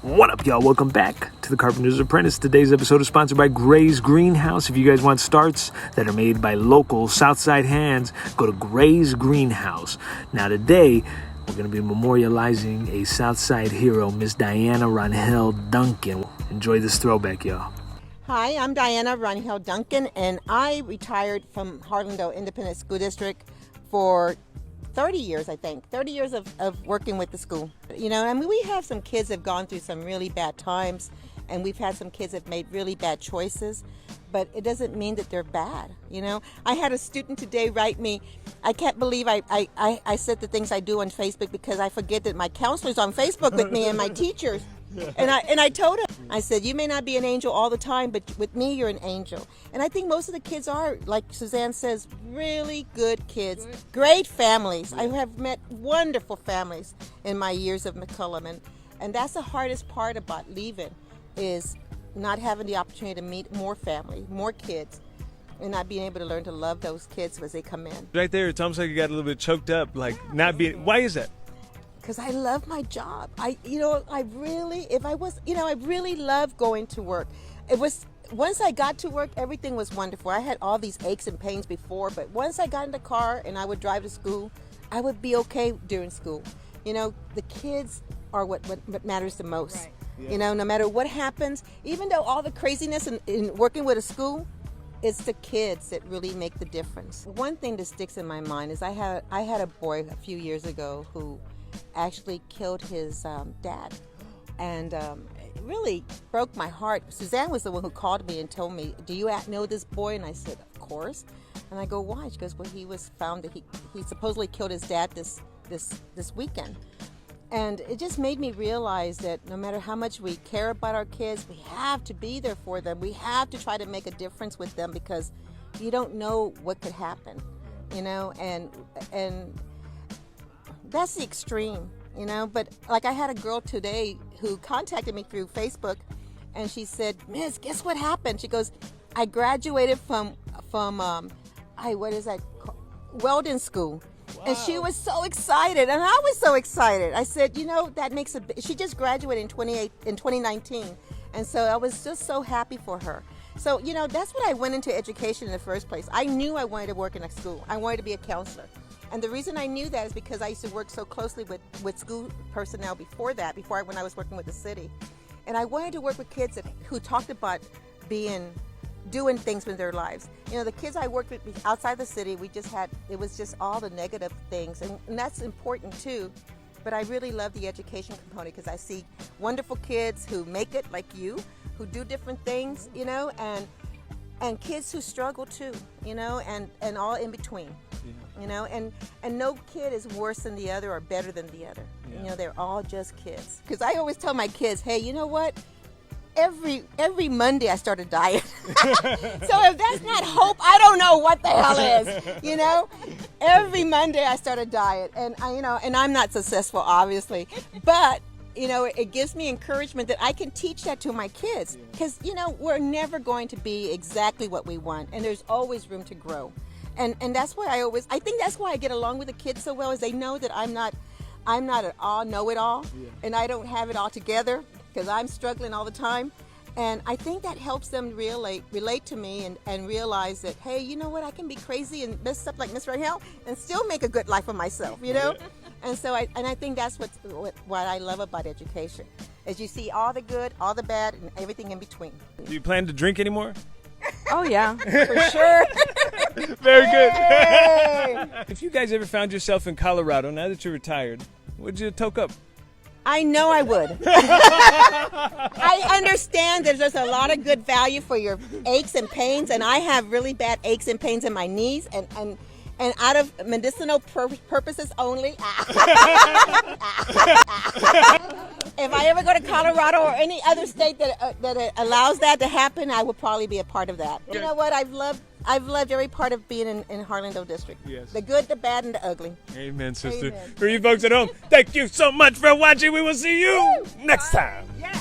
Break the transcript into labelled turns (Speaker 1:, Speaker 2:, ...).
Speaker 1: What up, y'all? Welcome back to the Carpenter's Apprentice. Today's episode is sponsored by Gray's Greenhouse. If you guys want starts that are made by local Southside hands, go to Gray's Greenhouse. Now today, we're going to be memorializing a Southside hero, Miss Diana Rangel Duncan. Enjoy this throwback, y'all.
Speaker 2: Hi, I'm Diana Rangel Duncan, and I retired from Harlandale Independent School District for 30 years, I think. 30 years of working with the school. You know, I mean, we have some kids that have gone through some really bad times, and we've had some kids that have made really bad choices, but it doesn't mean that they're bad, you know? I had a student today write me, I can't believe I said the things I do on Facebook because I forget that my counselor's on Facebook with me and my teachers. And I told him, I said, you may not be an angel all the time, but with me, you're an angel. And I think most of the kids are, like Suzanne says, really good kids, great families. I have met wonderful families in my years of McCullum. And that's the hardest part about leaving, is not having the opportunity to meet more family, more kids, and not being able to learn to love those kids as they come in.
Speaker 3: Right there, it's almost like you got a little bit choked up, like not being, why is that?
Speaker 2: Because I love my job. I really love going to work. It was, once I got to work, everything was wonderful. I had all these aches and pains before, but once I got in the car and I would drive to school, I would be okay during school. You know, the kids are what matters the most. Right. Yeah. You know, no matter what happens, even though all the craziness in working with a school, it's the kids that really make the difference. One thing that sticks in my mind is I had a boy a few years ago who actually killed his dad, and it really broke my heart. Suzanne was the one who called me and told me, do you know this boy? And I said, of course. And I go, why? She goes, well, he was found that he supposedly killed his dad this weekend. And it just made me realize that no matter how much we care about our kids, we have to be there for them. We have to try to make a difference with them, because you don't know what could happen, you know, and that's the extreme, you know. But like, I had a girl today who contacted me through Facebook, and she said, Miss, guess what happened? She goes, I graduated from welding school. Wow. And she was so excited, and I was so excited. I said, you know, that makes she just graduated in 2019, and so I was just so happy for her. So, you know, that's what I went into education in the first place. I knew I wanted to work in a school. I wanted to be a counselor. And the reason I knew that is because I used to work so closely with school personnel when I was working with the city. And I wanted to work with kids who talked about doing things with their lives. You know, the kids I worked with outside the city, it was just all the negative things. And that's important too. But I really love the education component, because I see wonderful kids who make it, like you, who do different things, you know, and kids who struggle too, you know, and all in between. You know, and no kid is worse than the other or better than the other. Yeah. You know, they're all just kids. Because I always tell my kids, hey, you know what? Every Monday I start a diet. So if that's not hope, I don't know what the hell is. You know, every Monday I start a diet, and I'm not successful, obviously, but you know, it gives me encouragement that I can teach that to my kids, because you know, we're never going to be exactly what we want, and there's always room to grow. And that's why I think that's why I get along with the kids so well, is they know that I'm not at all know-it-all, and I don't have it all together, because I'm struggling all the time. And I think that helps them relate to me and realize that, hey, you know what, I can be crazy and mess up like Miss Rangel and still make a good life for myself, you know? And so I think that's what I love about education, is you see all the good, all the bad, and everything in between.
Speaker 3: Do you plan to drink anymore?
Speaker 2: Oh, yeah, for sure.
Speaker 3: Very good. If you guys ever found yourself in Colorado, now that you're retired, would you toke up?
Speaker 2: I know I would. I understand that there's a lot of good value for your aches and pains, and I have really bad aches and pains in my knees, and out of medicinal purposes only. If I ever go to Colorado or any other state that allows that to happen, I would probably be a part of that. You know what? I've loved every part of being in Harlandale District. Yes. The good, the bad, and the ugly.
Speaker 3: Amen, sister.
Speaker 2: Amen.
Speaker 3: For you folks at home, thank you so much for watching. We will see you next time.
Speaker 2: Yes.